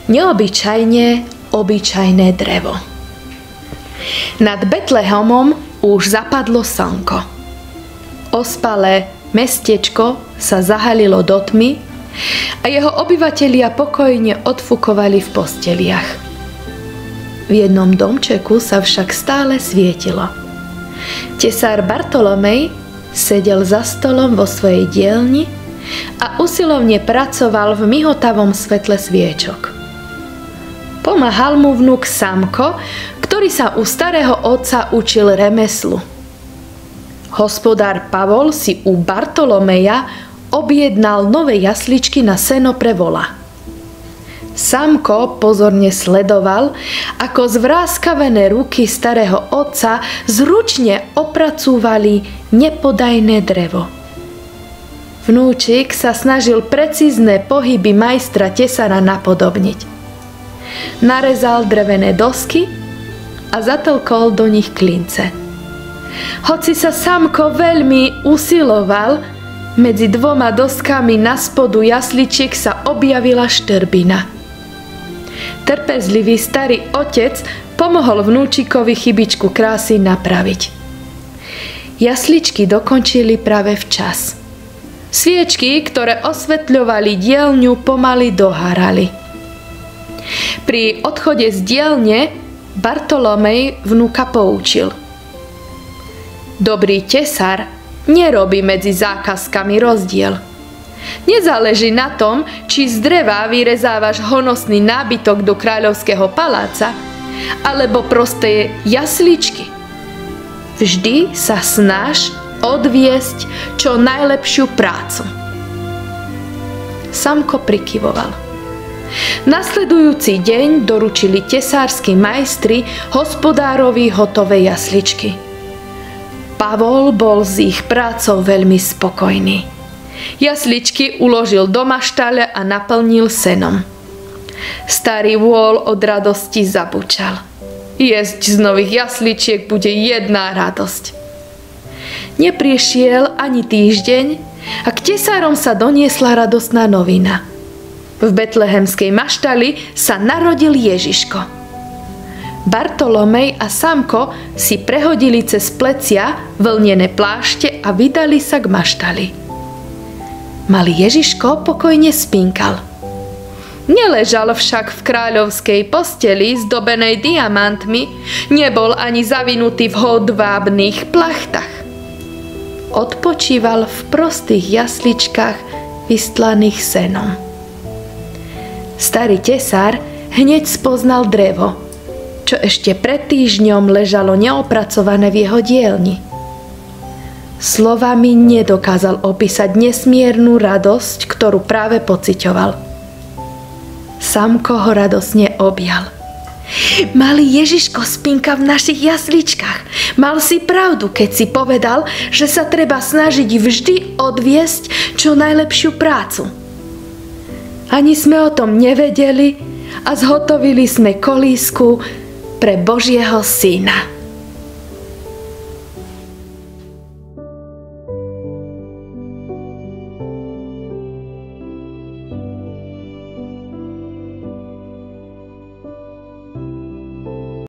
neobyčajne obyčajné drevo. Nad Betlehemom už zapadlo slnko. Ospalé mestečko sa zahalilo do tmy a jeho obyvatelia pokojne odfukovali v posteliach. V jednom domčeku sa však stále svietilo. Tesár Bartolomej sedel za stolom vo svojej dielni a usilovne pracoval v mihotavom svetle sviečok. Pomáhal mu vnuk Samko, ktorý sa u starého otca učil remeslu. Hospodár Pavol si u Bartolomeja objednal nové jasličky na seno pre vola. Samko pozorne sledoval, ako zvráskavené ruky starého otca zručne opracúvali nepodajné drevo. Vnúčik sa snažil precízne pohyby majstra tesára napodobniť. Narezal drevené dosky a zatlkol do nich klince. Hoci sa Samko veľmi usiloval, medzi dvoma doskami na spodu jasličiek sa objavila štrbina. Trpezlivý starý otec pomohol vnúčikovi chybičku krásy napraviť. Jasličky dokončili práve včas. Sviečky, ktoré osvetľovali dielňu, pomaly dohárali. Pri odchode z dielne Bartolomej vnuka poučil. Dobrý tesár nerobí medzi zákazkami rozdiel. Nezáleží na tom, či z dreva vyrezávaš honosný nábytok do kráľovského paláca, alebo prosté jasličky. Vždy sa snaž odviesť čo najlepšiu prácu. Samko prikyvoval. Nasledujúci deň doručili tesársky majstri hospodárovi hotové jasličky. Pavol bol s ich prácou veľmi spokojný. Jasličky uložil do maštale a naplnil senom. Starý vôl od radosti zabučal. Jesť z nových jasličiek bude jedna radosť. Neprišiel ani týždeň a k tesárom sa doniesla radostná novina. V betlehemskej maštali sa narodil Ježiško. Bartolomej a Samko si prehodili cez plecia vlnené plášte a vydali sa k maštali. Malý Ježiško pokojne spinkal. Neležal však v kráľovskej posteli zdobenej diamantmi, nebol ani zavinutý v hodvábnych plachtách. Odpočíval v prostých jasličkách vystlaných senom. Starý tesár hneď spoznal drevo, čo ešte pred týždňom ležalo neopracované v jeho dielni. Slovami nedokázal opísať nesmiernu radosť, ktorú práve pociťoval. Samko ho radosne objal. Malý Ježiško spinka v našich jasličkách. Mal si pravdu, keď si povedal, že sa treba snažiť vždy odviesť čo najlepšiu prácu. Ani sme o tom nevedeli a zhotovili sme kolísku pre Božieho syna.